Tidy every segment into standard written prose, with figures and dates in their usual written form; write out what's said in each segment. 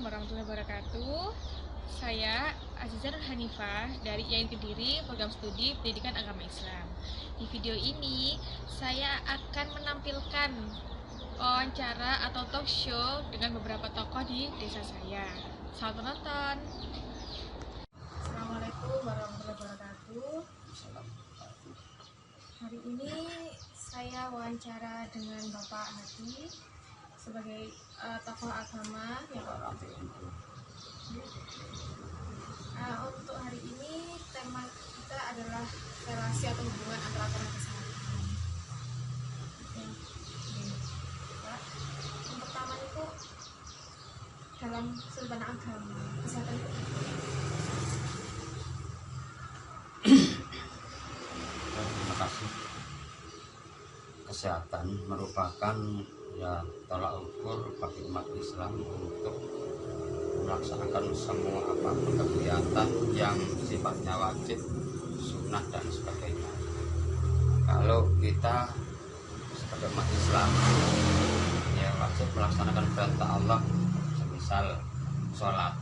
Assalamualaikum warahmatullahi wabarakatuh. Saya Azizah Nur Hanifah dari IAIN Kediri, Program Studi Pendidikan Agama Islam. Di video ini saya akan menampilkan wawancara atau talk show dengan beberapa tokoh di desa saya. Selamat menonton. Assalamualaikum warahmatullahi wabarakatuh. Hari ini saya wawancara dengan Bapak Hadi sebagai tokoh agama yang untuk hari ini tema kita adalah relasi atau hubungan antara agama dan kesehatan. Pak, yang pertama itu dalam sudut pandang agama kesehatan itu terima kasih. Kesehatan merupakan tolak ukur bagi umat Islam untuk melaksanakan semua apapun kegiatan yang sifatnya wajib, sunnah dan sebagainya. Kalau kita sebagai umat Islam wajib melaksanakan perintah Allah, semisal sholat.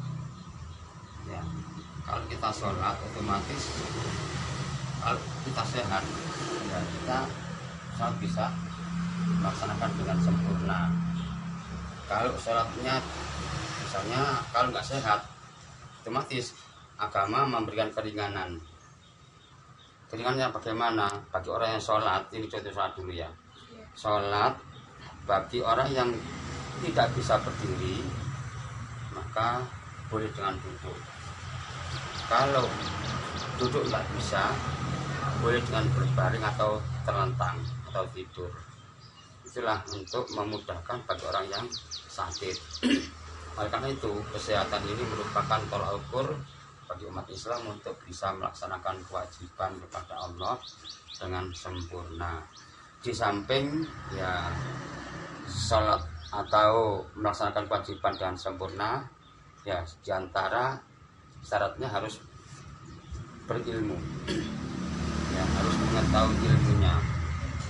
Kalau kita sholat otomatis kalau kita sehat, kita sholat bisa melaksanakan dengan sempurna. Kalau sholatnya misalnya kalau nggak sehat, otomatis agama memberikan keringanan. Keringanannya bagaimana? Bagi orang yang sholat, ini contoh sholat dulu ya. Sholat bagi orang yang tidak bisa berdiri, maka boleh dengan duduk. Kalau duduk nggak bisa, boleh dengan berbaring atau terlentang atau tidur. Itulah untuk memudahkan bagi orang yang sakit. Oleh karena itu, kesehatan ini merupakan tolak ukur bagi umat Islam untuk bisa melaksanakan kewajiban kepada Allah dengan sempurna. Di samping sholat atau melaksanakan kewajiban dengan sempurna, diantara syaratnya harus berilmu, harus mengetahui ilmunya.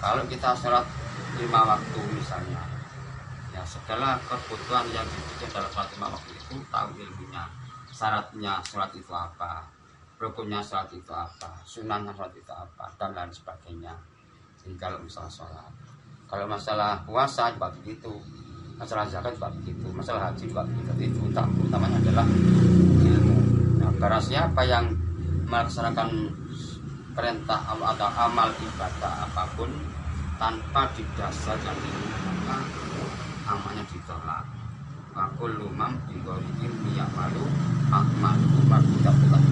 Kalau kita sholat 5 waktu misalnya, segala kebutuhan yang dibutuhkan dalam sholat 5 waktu itu tahu ilmunya, syaratnya sholat itu apa, rukunnya sholat itu apa, sunahnya sholat itu apa, dan lain sebagainya. Jadi kalau misalnya sholat, kalau masalah puasa juga begitu, masalah zakat juga begitu, masalah haji juga begitu. Itu utamanya adalah ilmu. Barang siapa yang melaksanakan perintah Allah atau amal ibadah apapun tanpa didasar dan ilmu, maka amalnya ditolak. Fakul lumam digorikin minyak malu akmalu marbudapukan.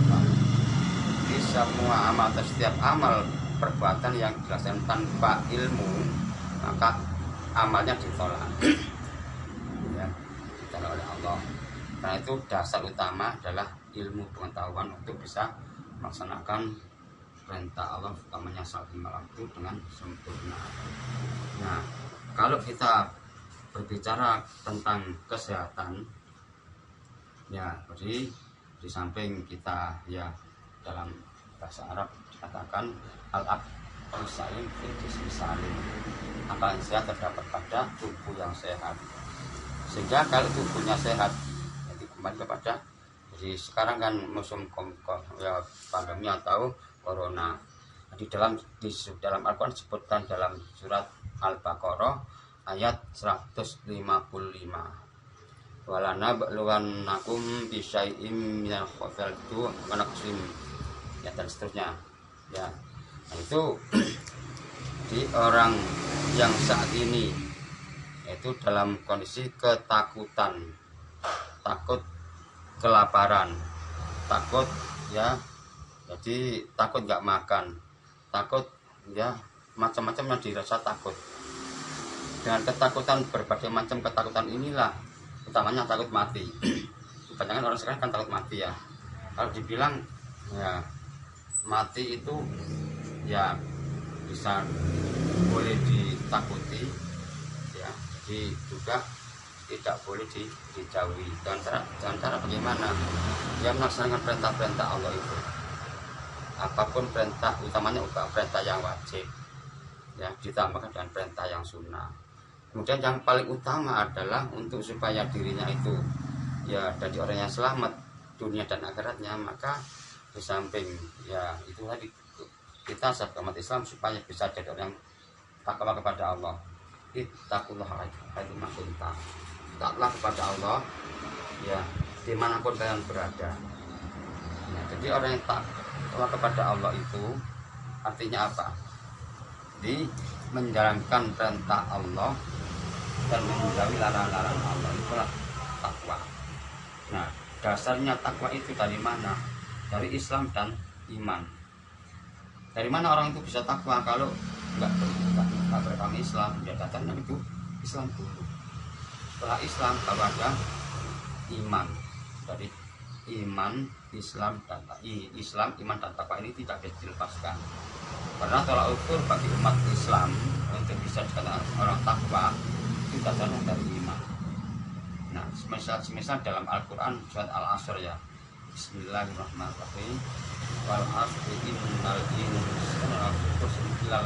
Jadi semua amal atau setiap amal perbuatan yang dilaksanakan tanpa ilmu, maka amalnya ditolak. Ditolak oleh Allah. Karena itu dasar utama adalah ilmu pengetahuan untuk bisa melaksanakan perintah Allah, utamanya salat 5 waktu dengan sempurna. Nah, kalau kita berbicara tentang kesehatan, jadi di samping kita dalam bahasa Arab dikatakan al-aqlu salim fil jismi salim, akal yang sehat terdapat pada tubuh yang sehat. Sehingga kalau tubuhnya sehat, jadi kembali kepada, jadi sekarang kan musim pandemi atau corona. Di dalam Al-Quran disebutkan dalam surat Al-Baqarah ayat 155, walana ba'luwannakum bisyai'im minal khawfil ju' wa naqsim, dan seterusnya. Nah itu di orang yang saat ini itu dalam kondisi ketakutan, takut kelaparan, takut jadi takut nggak makan, takut macam-macam yang dirasa takut. Dengan ketakutan, berbagai macam ketakutan inilah utamanya takut mati. Kebanyakan orang sekarang kan takut mati ya. Kalau dibilang mati itu bisa boleh ditakuti, jadi juga tidak boleh dijauhi. Dengan cara bagaimana? Dia melaksanakan perintah-perintah Allah itu. Apapun perintah, utamanya perintah yang wajib, ditambahkan dengan perintah yang sunnah. Kemudian yang paling utama adalah untuk supaya dirinya itu ya jadi orang yang selamat dunia dan akhiratnya, maka di samping ya itu tadi kita sebagai umat Islam supaya bisa jadi orang yang takwa kepada Allah. Ittaqullah haitsu ma kuntum. Taklah kepada Allah ya dimanapun kalian berada. Ya, jadi orang yang takwa kepada Allah itu artinya apa? Di menjalankan perintah Allah dan menjauhi larangan-larangan Allah, itulah takwa. Nah, dasarnya takwa itu dari mana? Dari Islam dan iman. Dari mana orang itu bisa takwa kalau nggak beragama Islam? Ya datangnya itu Islam dulu. Setelah Islam baru ada iman. Dari iman, Islam, iman dan takwa ini tidak bisa dilepaskan. Karena tolak ukur bagi umat Islam untuk bisa dikatakan orang takwa itu dasarnya dari iman. Nah, semisal dalam Al-Quran surat Al-Asr ya, Bismillahirrahmanirrahim. Wal asri innal insana illal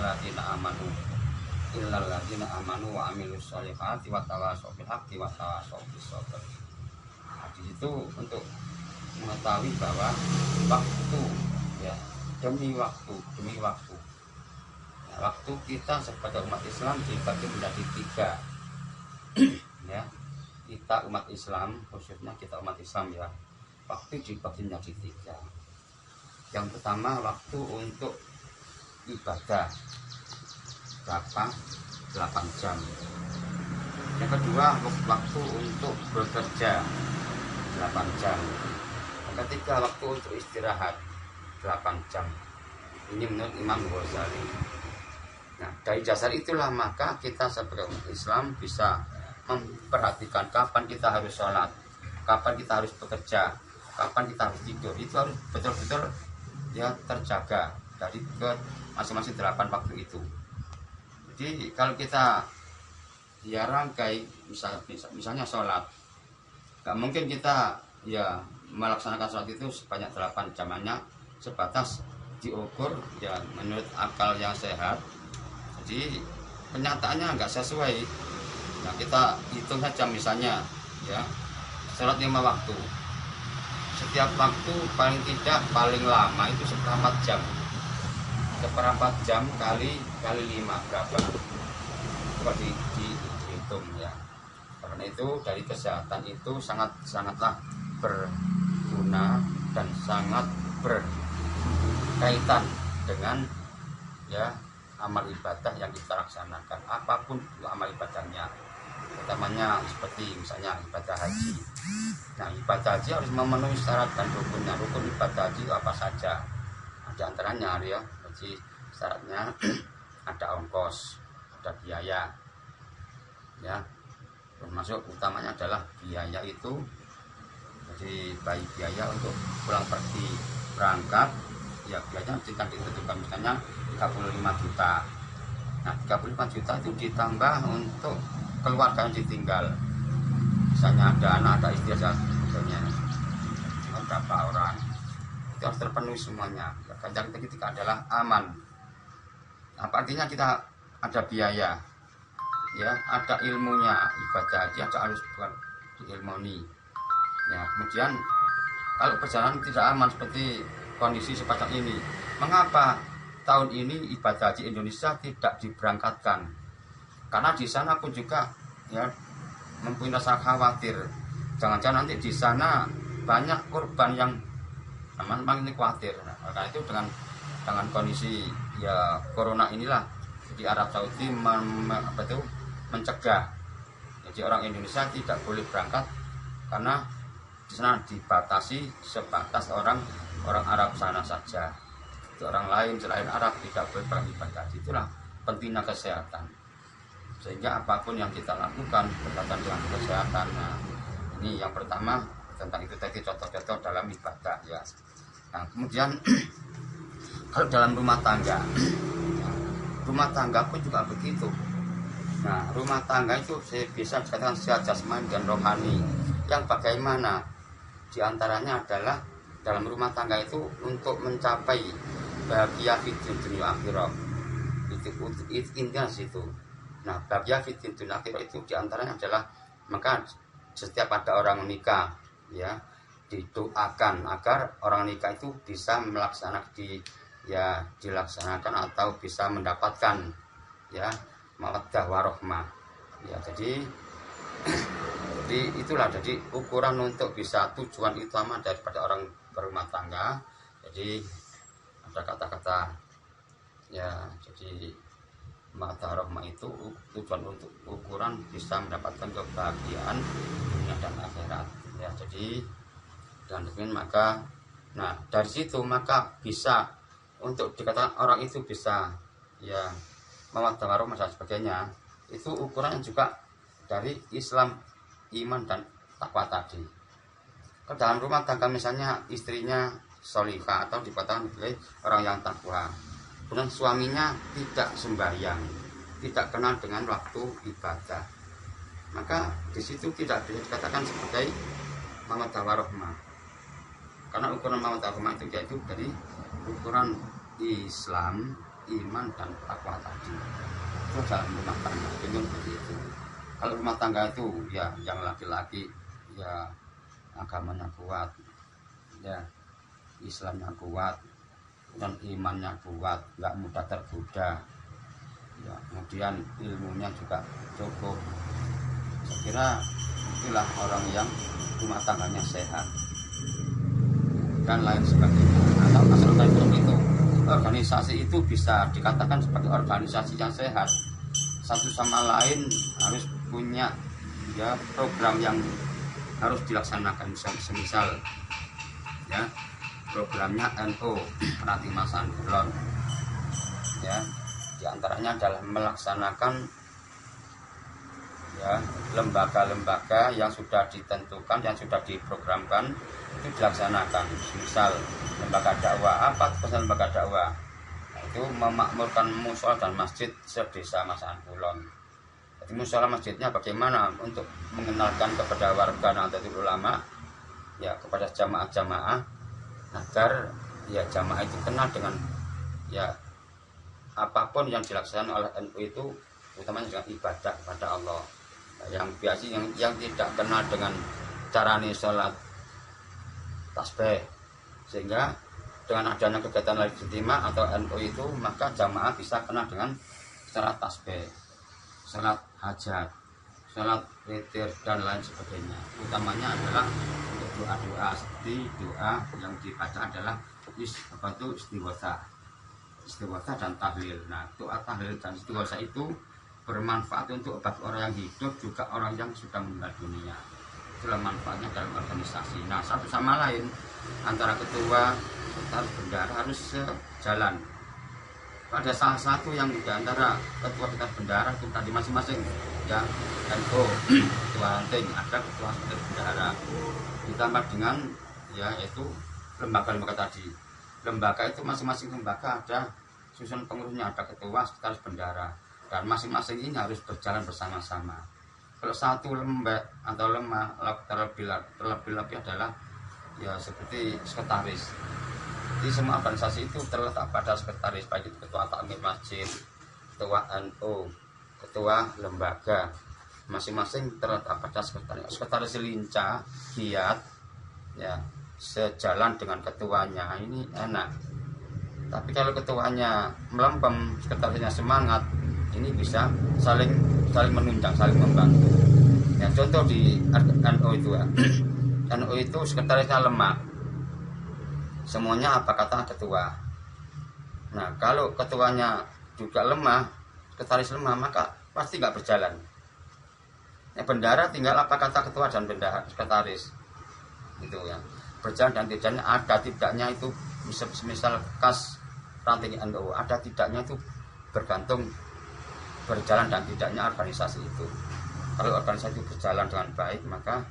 ladzina amanu wa amilus sholihati wa tawashaw bil haqqi wa tawashaw bis sabr. Nah, di situ untuk mengetahui bahwa waktu ya demi waktu nah, waktu kita sebagai umat Islam dibagi menjadi 3 ya. Kita umat Islam, khususnya kita umat Islam ya, waktu dibagi menjadi 3. Yang pertama waktu untuk ibadah berapa? 8 jam. Yang kedua waktu untuk bekerja 8 jam. Yang ketiga waktu untuk istirahat 8 jam. Ini menurut Imam Ghazali. Nah, dari dasar itulah maka kita sebagai umat Islam bisa memperhatikan kapan kita harus sholat, kapan kita harus bekerja, kapan kita harus tidur. Itu harus betul-betul ya terjaga dari ke masing-masing 8 waktu itu. Jadi kalau kita ya rangkai misalnya sholat, nggak mungkin kita ya melaksanakan sholat itu sebanyak 8 jamannya sebatas diukur ya menurut akal yang sehat. Jadi kenyataannya nggak sesuai. Nah, kita hitung saja misalnya ya sholat 5 waktu. Setiap waktu paling tidak paling lama itu seperempat jam. Seperempat jam kali 5 berapa? Coba dihitung ya. Karena itu dari kesehatan itu sangatlah berguna dan sangat berkaitan dengan ya amal ibadah yang kita laksanakan, apapun amal ibadahnya, utamanya seperti misalnya ibadah haji. Nah, ibadah haji harus memenuhi syarat dan rukunnya. Rukun ibadah haji itu apa saja? Ada antaranya ya, jadi syaratnya ada ongkos, ada biaya, ya, termasuk utamanya adalah biaya itu. Jadi baik biaya untuk pulang pergi berangkat, ya biayanya tidak ditentukan misalnya 35 juta. Nah, 35 juta itu ditambah untuk keluarga yang ditinggal. Misalnya ada anak, ada istri, misalnya berapa orang, itu harus terpenuhi semuanya. Yang ketiga adalah aman. Apa artinya kita ada biaya, ya, ada ilmunya, ibadah haji harus bukan diilmoni. Ya, kemudian kalau perjalanan tidak aman seperti kondisi semacam ini, mengapa tahun ini ibadah haji Indonesia tidak diberangkatkan? Karena di sana pun juga ya mempunyai rasa khawatir, jangan-jangan nanti di sana banyak korban yang memang ini khawatir. Nah, karena itu dengan kondisi ya corona inilah, jadi Arab Saudi mencegah, jadi orang Indonesia tidak boleh berangkat karena di sana dibatasi sebatas orang Arab sana saja. Itu orang lain selain Arab tidak boleh beribadah. Itulah pentingnya kesehatan. Sehingga apapun yang kita lakukan berkaitan dengan kesehatan. Nah, ini yang pertama tentang itu tadi contoh-contoh dalam ibadah ya. Nah, kemudian kalau dalam rumah tangga pun juga begitu. Nah, rumah tangga itu bisa dikatakan sehat jasmani dan rohani. Yang bagaimana? Di antaranya adalah dalam rumah tangga itu untuk mencapai bahagia fitri dunia akhirat. Itu intinya situ. Nah, bahagia fitri dunia akhirat itu di antaranya adalah maka setiap ada orang menikah ya didoakan agar orang nikah itu bisa dilaksanakan atau bisa mendapatkan ya mawaddah warahmah. Ya jadi itulah jadi ukuran untuk bisa tujuan utama daripada orang berumah tangga. Jadi ada kata-kata ya, jadi mawaddah warahmah itu tujuan untuk ukuran bisa mendapatkan kebahagiaan dunia dan akhirat. Ya jadi dan maka nah dari situ maka bisa untuk dikatakan orang itu bisa ya mawaddah warahmah dan sebagainya, itu ukurannya juga dari Islam, iman dan takwa tadi. Ke dalam rumah tangga misalnya istrinya sholihah atau dikatakan oleh orang yang takwa, kemudian suaminya tidak sembahyang, tidak kenal dengan waktu ibadah, maka di situ tidak bisa dikatakan sebagai mawaddah warahmah. Karena ukuran mawaddah warahmah itu yaitu dari ukuran Islam, iman dan takwa tadi. Itu dalam rumah tangga, itu seperti itu. Kalau rumah tangga itu ya yang laki-laki ya agamanya kuat, ya Islamnya kuat, dan imannya kuat, nggak mudah tergoda, ya kemudian ilmunya juga cukup. Saya kira itulah orang yang rumah tangganya sehat dan lain sebagainya. Atau asalkan itu organisasi itu bisa dikatakan sebagai organisasi yang sehat. Satu sama lain harus punya ya program yang harus dilaksanakan. Semisal ya programnya NU Ranting Mas Kulon, ya diantaranya adalah melaksanakan ya lembaga-lembaga yang sudah ditentukan, yang sudah diprogramkan itu dilaksanakan. Misal lembaga dakwah, apa pesan lembaga dakwah? Itu memakmurkan musola dan masjid sedesa Mas Kulon. Jadi musola masjidnya bagaimana untuk mengenalkan kepada warga Nahdlatul Ulama, ya kepada jamaah-jamaah agar ya jamaah itu kenal dengan ya apapun yang dilaksanakan oleh NU itu, utamanya dengan ibadah kepada Allah. Yang biasa yang tidak kenal dengan cara sholat tasbih, sehingga dengan adanya kegiatan Lailatul atau NU itu maka jamaah bisa kenal dengan sholat tasbih, sholat hajat, sholat witir dan lain sebagainya. Utamanya adalah untuk doa-doa, seperti doa yang dibaca adalah istighosah dan tahlil. Nah, doa tahlil dan istighosah itu bermanfaat untuk bagi orang yang hidup, juga orang yang sudah meninggal dunia. Itulah manfaatnya dalam organisasi. Nah, satu sama lain antara ketua, sekretaris, bendahara harus sejalan. Ada salah satu yang di antara ketua, sekretaris, bendahara itu tadi masing-masing ya NU ketua ranting, ada ketua, sekretaris, bendahara, ditambah dengan ya yaitu lembaga-lembaga tadi. Lembaga itu masing-masing lembaga ada susunan pengurusnya, ada ketua, sekretaris, bendahara, dan masing-masing ini harus berjalan bersama-sama. Kalau satu lembek atau lemah, terlebih adalah ya seperti sekretaris. Jadi semua organisasi itu terletak pada sekretaris, baik itu ketua takmir masjid, ketua NU, ketua lembaga, masing-masing terletak pada sekretaris. Sekretaris lincah, giat, ya sejalan dengan ketuanya, ini enak. Tapi kalau ketuanya melempem, sekretarisnya semangat, ini bisa saling menunjang, saling membantu. Ya, contoh di NU itu ya. NU itu sekretarisnya lemah, semuanya apa kata ketua. Nah, kalau ketuanya juga lemah, sekretaris lemah, maka pasti nggak berjalan. Ya, bendahara tinggal apa kata ketua dan bendahara sekretaris, gitu ya. Berjalan dan tidaknya, ada tidaknya itu misal kas ranting NU, ada tidaknya itu bergantung berjalan dan tidaknya organisasi itu. Kalau organisasi itu berjalan dengan baik, maka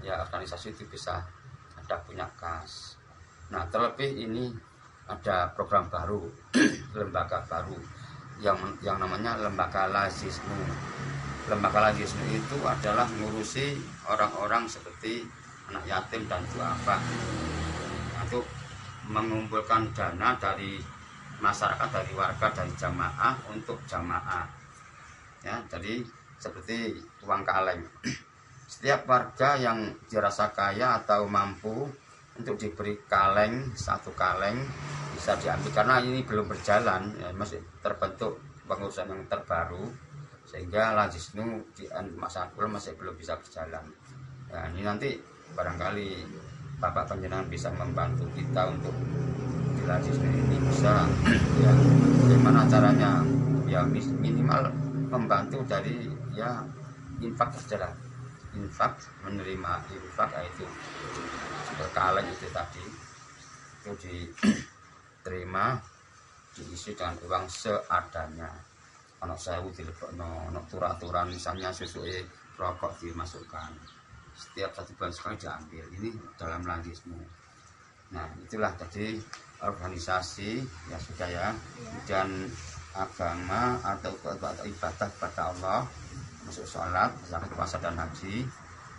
ya organisasi itu bisa ada punya kas. Nah, terlebih ini ada program baru, lembaga baru yang namanya lembaga lazismu. Lembaga lazismu itu adalah mengurusi orang-orang seperti anak yatim dan duafa, untuk mengumpulkan dana dari masyarakat, dari warga, dari jamaah untuk jamaah. Ya, jadi seperti uang kaleng. setiap warga yang dirasa kaya atau mampu untuk diberi kaleng, satu kaleng bisa diambil, karena ini belum berjalan ya, masih terbentuk pengurusan yang terbaru, sehingga Lajisnu di masa akul masih belum bisa berjalan. Nah, ini nanti barangkali Bapak Panjenengan bisa membantu kita untuk di Lajisnu ini bisa ya, bagaimana caranya ya, minimal membantu dari ya infak saja, infak, menerima infak itu berkaleng itu tadi, itu diterima, diisi dengan uang seadanya. Anak saya dilebokno, anak turaturan misalnya susu rokok dimasukkan, setiap 1 bulan sekali diambil. Ini dalam Lajisnu. Nah, itulah tadi organisasi ya sudah ya, dan agama atau ibadah kepada Allah, masuk sholat, zakat, puasa dan haji.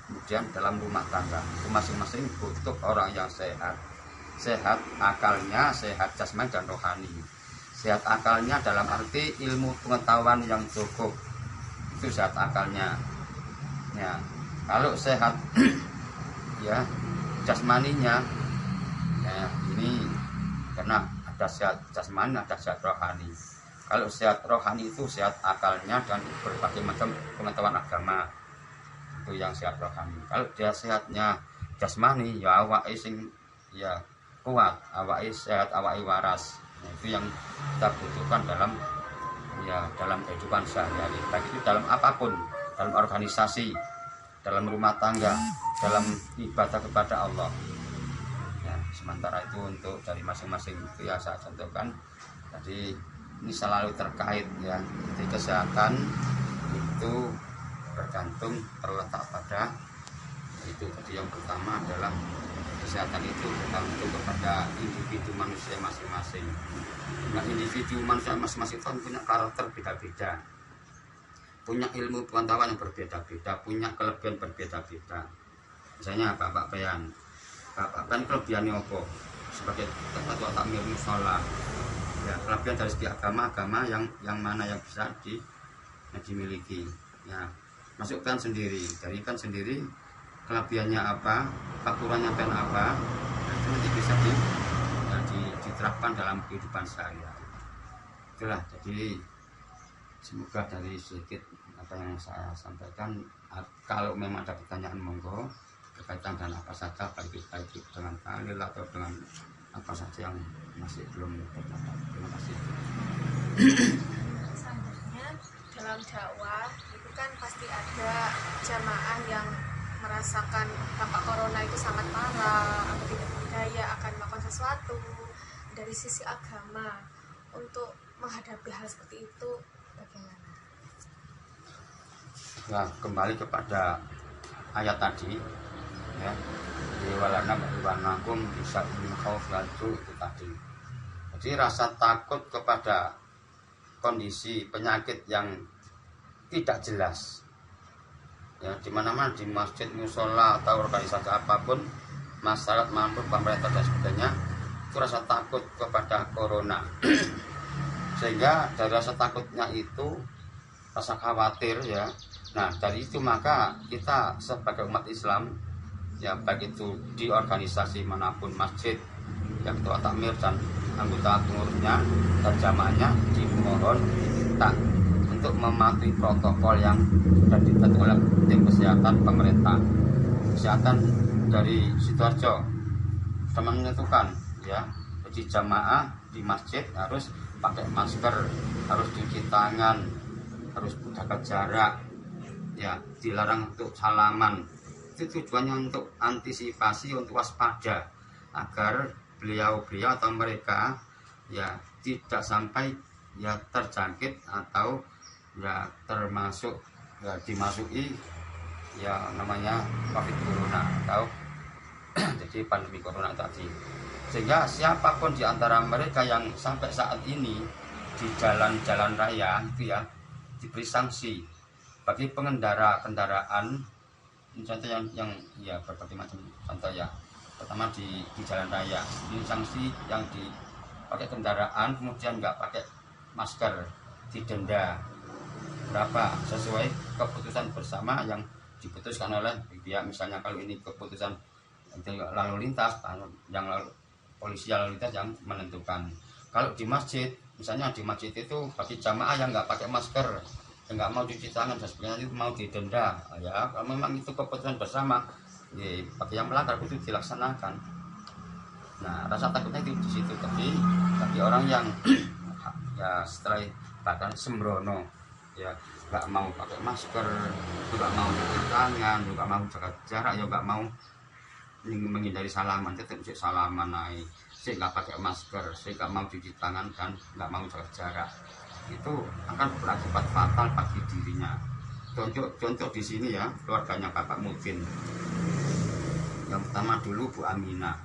Kemudian dalam rumah tangga itu masing-masing butuh orang yang sehat, sehat akalnya, sehat jasmani dan rohani. Sehat akalnya dalam arti ilmu pengetahuan yang cukup, itu sehat akalnya. Ya, kalau sehat ya jasmaninya, ya ini karena ada sehat jasmani, ada sehat rohani. Kalau sehat rohani itu sehat akalnya dan berbagai macam pengetahuan agama, itu yang sehat rohani. Kalau dia sehatnya jasmani, ya awake sing ya kuat, awake sehat, awake waras. Nah, itu yang kita butuhkan dalam ya dalam kehidupan sehari-hari, baik itu dalam apapun, dalam organisasi, dalam rumah tangga, dalam ibadah kepada Allah. Ya, sementara itu untuk dari masing-masing itu ya saya contohkan tadi, ini selalu terkait ya, jadi kesehatan itu bergantung terletak pada itu tadi. Yang pertama adalah kesehatan itu tergantung kepada individu manusia masing-masing. Nah, individu manusia masing-masing kan punya karakter beda-beda, punya ilmu pengetahuan yang berbeda-beda, punya kelebihan berbeda-beda. Misalnya Bapak Bayan kelebihannya apa? Sebagai ketua takmir musola, ya kelebihan dari segi agama yang mana yang bisa dimiliki. Ya, masukkan sendiri, carikan sendiri kelebihannya apa, kekurangannya apa, itu nanti bisa diterapkan dalam kehidupan sehari-hari. Itulah, jadi semoga dari sedikit apa yang saya sampaikan, kalau memang ada pertanyaan monggo berkaitan dengan apa saja, baik itu dengan dalil atau dengan apa saja yang masih belum terdapat. Terima kasih. Selanjutnya dalam dakwah itu kan pasti ada jamaah yang merasakan dampak corona itu sangat parah, atau tidak berdaya akan melakukan sesuatu. Dari sisi agama, untuk menghadapi hal seperti itu bagaimana? Ya, kembali kepada ayat tadi ya, di walana wanakum bisa itu tadi. Jadi rasa takut kepada kondisi penyakit yang tidak jelas ya, di mana-mana, di masjid, musola atau organisasi apapun, masyarakat maupun pemerintah dan sebagainya, itu rasa takut kepada corona. Sehingga dari rasa takutnya itu, rasa khawatir ya. Nah, dari itu maka kita sebagai umat Islam ya, baik itu di organisasi manapun, masjid, yang ketua takmir dan anggota pengurusnya dan jamaahnya, dimohon diminta untuk mematuhi protokol yang sudah ditentukan oleh tim kesehatan pemerintah. Kesehatan dari Sidoarjo sudah menentukan ya, jadi jamaah di masjid harus pakai masker, harus cuci tangan, harus jaga jarak ya, dilarang untuk salaman. Itu tujuannya untuk antisipasi, untuk waspada, agar beliau-beliau atau mereka ya tidak sampai ya terjangkit atau ya termasuk ya dimasuki ya namanya COVID corona atau jadi pandemi corona tadi. Sehingga siapapun di antara mereka yang sampai saat ini di jalan-jalan raya itu ya diberi sanksi. Bagi pengendara kendaraan, contoh yang ya berbagai macam contoh ya. Pertama di jalan raya, ini sanksi yang dipakai kendaraan kemudian nggak pakai masker didenda berapa sesuai keputusan bersama yang diputuskan oleh pihak, misalnya kalau ini keputusan lalu lintas, yang polisi lalu lintas yang menentukan. Kalau di masjid, misalnya di masjid itu bagi jamaah yang nggak pakai masker, yang nggak mau cuci tangan dan sebagainya, itu mau didenda. Ya, kalau memang itu keputusan bersama, ya, bagi yang melanggar itu dilaksanakan. Nah, rasa takutnya itu di situ. Tapi bagi orang yang ya setelah bahkan sembrono, ya nggak mau pakai masker, juga mau cuci tangan, juga mau jaga jarak, ya nggak mau menghindari salaman, tetap salaman naik, saya nggak pakai masker, saya nggak mau cuci tangan dan nggak mau jaga jarak, itu akan berakibat fatal bagi dirinya. Contoh di sini ya, keluarganya Bapak Mudin. Yang pertama dulu Bu Aminah,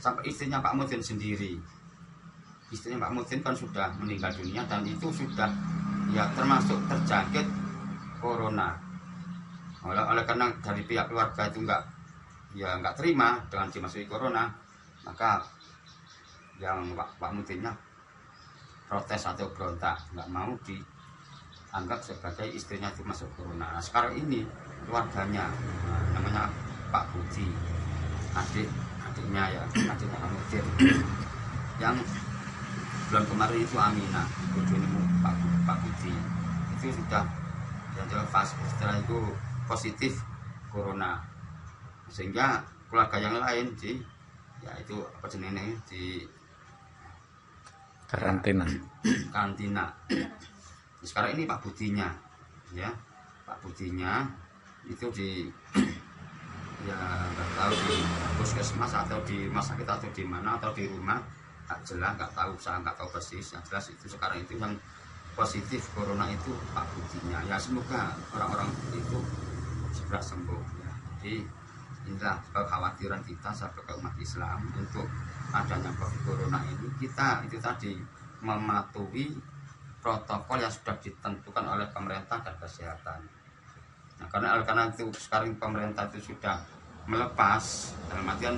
sampai istrinya Pak Mudin sendiri. Istrinya Pak Mudin kan sudah meninggal dunia dan itu sudah ya termasuk terjangkit corona. Oleh karena dari pihak keluarga itu nggak terima dengan dimasuki corona, maka yang Pak Mudinnya protes atau berontak, nggak mau dianggap sebagai istrinya itu masuk corona. Nah, sekarang ini keluarganya, namanya Pak Budi, adiknya Pak Mudin, yang bulan kemarin itu Aminah, Pak Budi, itu sudah setelah itu positif corona, sehingga keluarga yang lain di karantina. Sekarang ini Pak Budinya, ya Pak Budinya itu ya nggak tahu di puskesmas atau di rumah sakit atau di mana atau di rumah, nggak jelas, saya nggak tahu persis. Yang jelas itu sekarang itu yang positif corona itu Pak Budinya. Ya semoga orang-orang itu segera sembuh. Ya. Jadi inilah kekhawatiran kita sebagai umat Islam untuk adanya COVID corona ini. Kita itu tadi mematuhi protokol yang sudah ditentukan oleh pemerintah dan kesehatan. Nah, karena itu sekarang pemerintah itu sudah melepas, dalam artian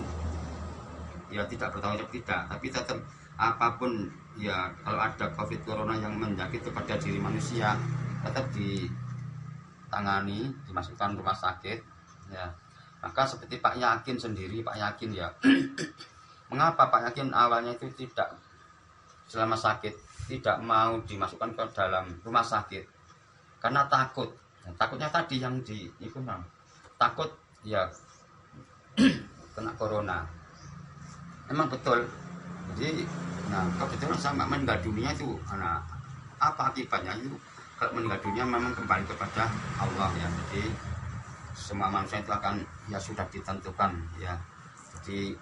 ya tidak bertanggung jawab, tidak, tapi tetap apapun ya, kalau ada COVID corona yang menjangkit kepada diri manusia tetap ditangani, dimasukkan rumah sakit, ya. Maka seperti Pak Yakin sendiri, Pak Yakin ya, mengapa Pak Yakin awalnya itu tidak selama sakit tidak mau dimasukkan ke dalam rumah sakit? Karena takut. Takutnya tadi yang takut ya kena corona. Memang betul. Jadi, kebetulan sama meninggal dunia itu, apa akibatnya itu? Kalau meninggal dunia memang kembali kepada Allah ya. Jadi semua manusia itu akan ya sudah ditentukan ya. Jadi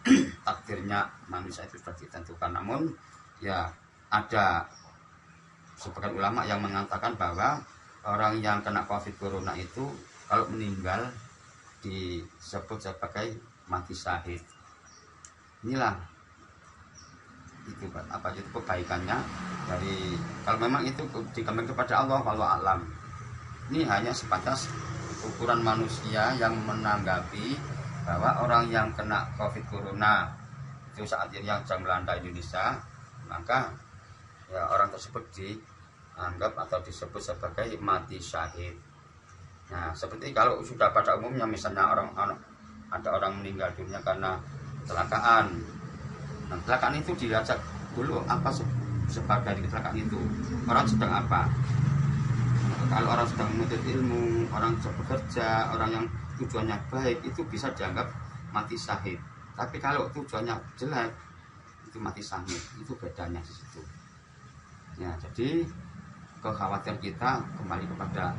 takdirnya manusia itu sudah ditentukan. Namun ya ada sebagian ulama yang mengatakan bahwa orang yang kena COVID corona itu kalau meninggal disebut sebagai mati syahid. Inilah itu kebaikannya dari, kalau memang itu dikembalikan kepada Allah, wallahu alam. Ini hanya sebatas ukuran manusia yang menanggapi bahwa orang yang kena COVID corona itu saat ini yang sedang melanda Indonesia, maka ya orang tersebut dianggap atau disebut sebagai mati syahid. Nah, seperti kalau sudah pada umumnya misalnya ada orang meninggal dunia karena kecelakaan. Nah, kecelakaan itu dilihat dulu apa sebab dari kecelakaan itu. Orang sedang apa? Kalau orang sedang menuntut ilmu, orang sedang bekerja, orang yang tujuannya baik, itu bisa dianggap mati syahid. Tapi kalau tujuannya jelek, itu mati syahid. Itu bedanya di situ. Ya, jadi kekhawatiran kita kembali kepada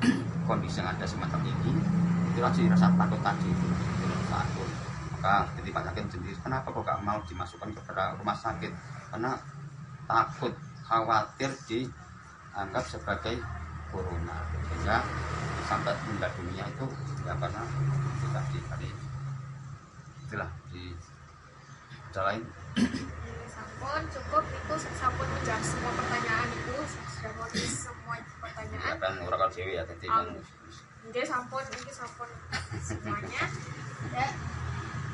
kondisi yang ada semacam ini. Itu rasa takut tadi, itu takut. Maka seperti Pak Yakin sendiri, kenapa kok gak mau dimasukkan ke rumah sakit? Karena takut, khawatir dianggap sebagai corona, sehingga sampai meninggal dunia itu ya karena itu tadi itulah di lain. Sampun cukup itu, sampun menjawab semua pertanyaan itu, sudah menulis semua pertanyaan. Kan orang dewi ya tadi kan. Ini sampun semuanya. Ya,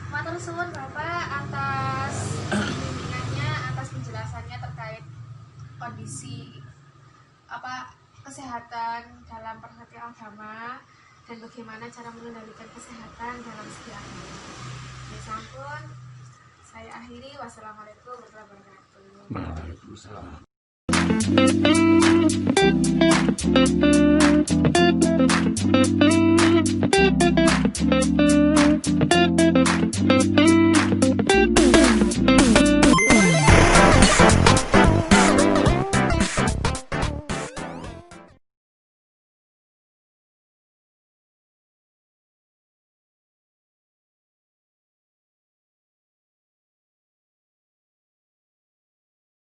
matur suwun Bapak atas bimbingannya, atas penjelasannya terkait kondisi kesehatan dalam perhatian agama. dan bagaimana cara mengendalikan kesehatan dalam segi agama. Ya sampun, saya akhiri. Wassalamualaikum warahmatullahi wabarakatuh. Waalaikumsalam.